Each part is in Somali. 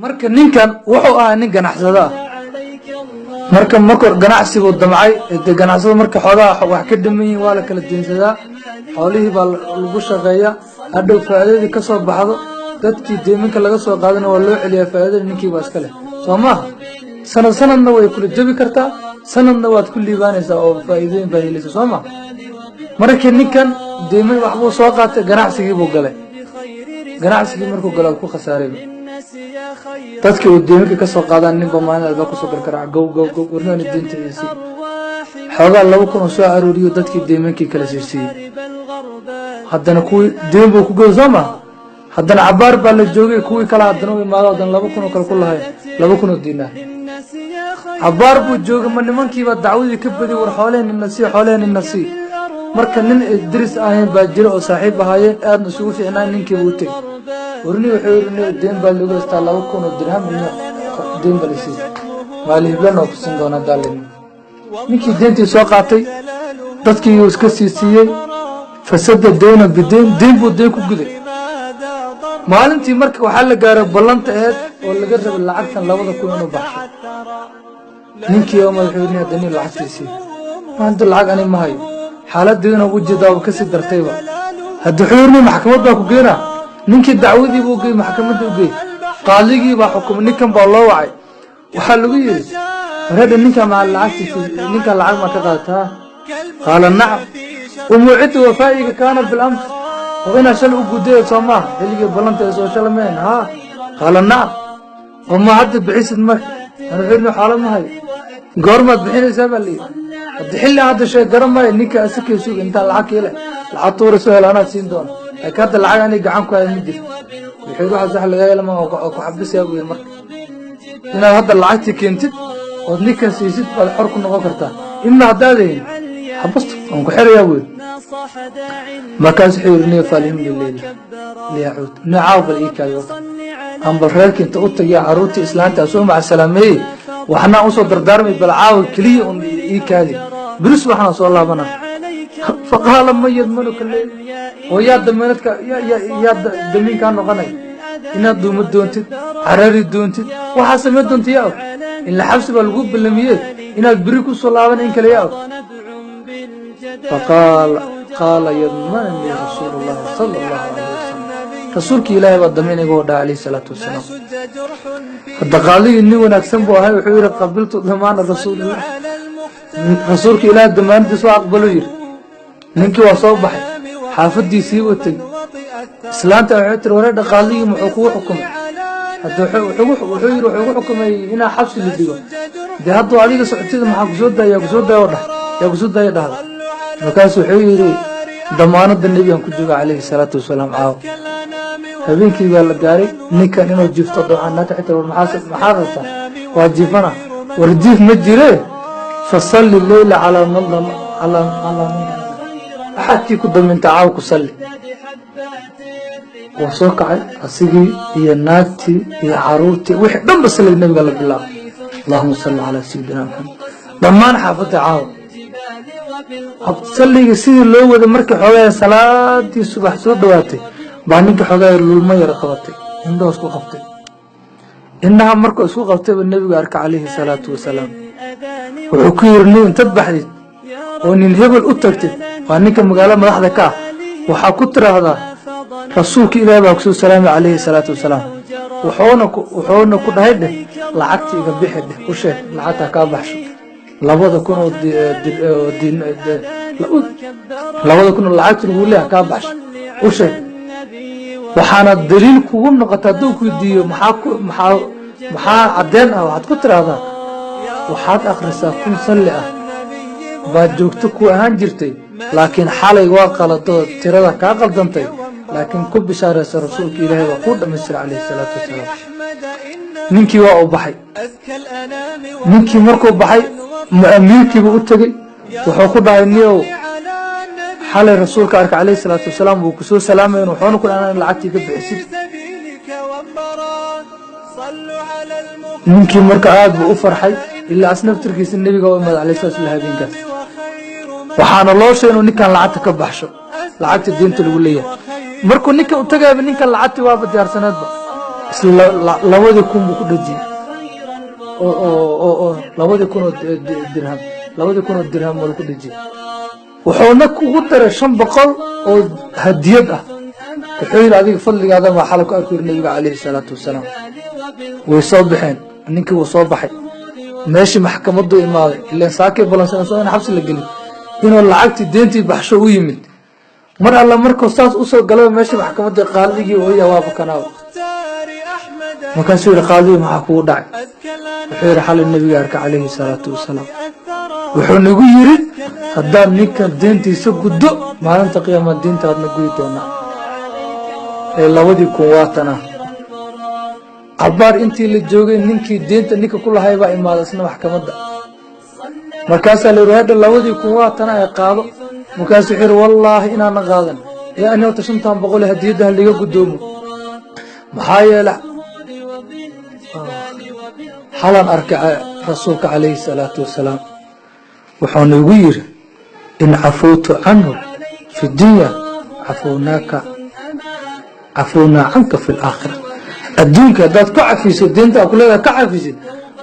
marka ninkan wuxuu ahaa nin ganacsada marka ganacsigu damcay ee ganacsada marka xoolaha wax ka dhimayn waa la kala diinsadaa xoolihii baa lagu shaqeeya hadhow faa'iidadii ka soo baxdo dadkii deeminka laga soo qaadana waa loo celiyaa faa'iidada ninkii baa iska leh Soomaa sanadna way kula jabi kartaa sanadna waad ku liibaanaysaa oo faa'iidooyin baa helaysaa Soomaa marka ninkan deemin wax buu soo qaatay ganacsigii buu galay ganacsigii markuu galay ku khasaaray dadkii uu deeminka ka soo qaadaan ninba maalin ku soo gargaraa gow warnaan diinta yeesi xoogaa 2,000 soo arooriyo dadkii deeminkii kala siisay haddana kuwii deem buu ku go'ay Soomaa haddana cabaar baa la joogay kuwii kala haddana way maado haddana 2,000 kala ku lahayn 2,000 diinaar cabaar buu joogay ma nimankiiba dacwadii ka badi war xooleen nasi marka nin Idris ahayn baa jira oo saaxiib ahaayeen aadna isugu fiicnaan ninkii uu tagay warni wuxuu yiri deen baa lagu istaa 2,000 dirham iyo deen balisi maalihiblan oo kusin doona dalin ninkii deentii soo qaatay dadkii uu iska siisiyay fasada deena deen buu deen ku guday maalintii marka waxa la gaaray ballanta ahayd oo laga rabay lacagtan 2,000 inuu baxsho ninkii oo madaxweyne hadani lacagtiisii maanta lacag ani ma hayo xaaladdeena wajida ka sii dartayba hadda xurni maxkamad baa ku geena ninkii dacwadii buu geey maxkamadda u geey qaadigii baa xukum ninkan baa loo wacay waxa lagu yiri reer ninka ma lacagtiisa ninka lacag ma ka qaataa qaala nacam umuucid wafaa'iga kaana bil amr وأنا شل وجودي سما اللي بلنت سوشيال مين ها قال نعم وما عد بعيس المك أنا غير حالة ما هي قرمت بحين سبلي الحين هذا الشيء قرم ما إنك أسك يسوق أنت العقيلة العطور سهل أنا سين دون أكاد العقاني قعمك هذا مدي يحيروا حزح الغاية لما وحبس يا أبوي المك هنا هذا العتي كنت ودنيك سيسيت بالحرك النغفرته إما عدالين حبست وكحر يا أبوي ما كان سحيرني فالهم لليل ليعود نعاوب الإيكايو أم بالريال كنت قلت يا عروتي إسلامتي أسوه مع السلامي وحنا أوصل دردارمي بالعاوب كلي إيكايو برس وحنا صلى الله بنا فقال ما يدمنك الليل ويا دمنتك يا دمين كانوا غني إن الدوم الدونتي عراري الدونتي وحسب الدونتي ياو إن الحبس بالقوب باللميات إن البريكو صلى الله بنا إنك لياو قال يضمنني رسول الله صلى الله عليه وسلم رسولك إلهي والضمين يقول عليه الصلاة والسلام الدقالي إني ونكسن بوهاي وحيرا قبلت ضمان رسول الله رسولك إلهي الضمان تسوى أقبله ننكي وصوبحي حافظ دي سيوتي إسلامتا وحيتر ورا دقالي محقوق حكم حتى وحير حكم هنا حبس اللي ديقو دي هدو عليك سعودتي محا قصود دا يا قصود دا يا markaas wuxuu yiri damaanada nabiga ku jooga Alayhi Salaatu Wasalaam aaw habeenkii baa la gaaray ninkan inuu jifto doonada xitaa maxaadata waajibana wardiif ma jire fasalli layla ala nadam ala ahadki ku daminta aaw ku salli wasoo kacay asigii iyo naagtii iyo caruurtii wixii dhanba salli nabiga la bilaabo Allahumma salli ala sayyidina Muhammad damaan xaafada aaw صلي سيد لو وذا مركي حوالي صلاة الصبح سود دواتي بعدين كحوالي للما يرقبتي عنده اسكو قفتي إنها مركو اسكو قفتي بالنبي أرك عليه الصلاة والسلام وحكير لي انتبه لي وننهب الأتكتي وعنك مقالة ملاحظة كا وحاكتر هذا رسولك إلهي بأكسو السلام عليه الصلاة والسلام وحونا كنا هيدا لعكتي قبيحة وشيء لعكتها كابحشو labada kun oo lacagta lagu leeyahay ka baxsh u sheeg waxaana daliil kugu noqotaa duu ku diiyo maxaa cadeen ah waxaad ku tiraahdaa waxaad akhrisaa kun salli ah baad joogto ku ahaan jirtay laakiin xalay waa qalado tirada ka qaldantay laakiin ku bishaaraysa rasuulka Ilaahay waa ku dhameystir Alayhi Salaatu Wasalaam ninkii waa u baxay ninkii markuu baxay مؤمنك بقولتك وحكوا بعينيه حال رسولك عليه الصلاة والسلام وكسور سلامه ونحن كل أنا لعبتي كبحسد ممكن مركعات بأفر حي إلا أصنف تركيس النبي قوي عليه الصلاة والسلام وحان الله شيء إنه نكان لعبتك كبحشو لعبت الدين تلولية مركو نكان وتجا بنكان لعبتي وابد يار سند labadii kun buu ku dhejiyey oo 2,000 dirham 2,000 dirham oo ku dhejiyey wuxuuna kugu daray 500 oo hadiyad ah wuxuu yiri adiga fadligaada ma xal ku arkay nabiga kaleey salaatu wasalaam way soo baxeen ninkii uu soo baxay meeshii maxkamadu imaaday ilaa saakay balansan soo in xabsi la gelin inuu lacagtii deentii baxsho u yimid mar alla markuu saas u soo galay meeshii maxkamada qaadigii oo yawaab kanaaw markaasuu yiri qaadi maxaa kugu dhacay wuxuu yiri xal nabiga kaleey salaatu wasalaam wuxuu nagu yiri haddaan ninkan deentiisa guddo maalinta qiyaamada deentaadna gudi doonaa ee 2,000 عبار انتي اللي جوغي نينكي دينتا نيكا كل هاي با إمادة سنة محكمة مركاسا لروهاد اللوذي كواتنا يقالوا مركاسا حير والله إنا نغاذن يا أني وتشنتهم بقول هديدها اللي قدومه محايا لا حالا أركع رسولك عليه الصلاة والسلام وحون يغير إن عفوت عنه في الدنيا عفونا عنك في الآخرة الدنيا دات كعفيسو دينتا كلها كعفيسو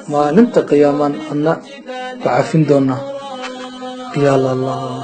ما ننت قياما أنا كعفين دونا يا الله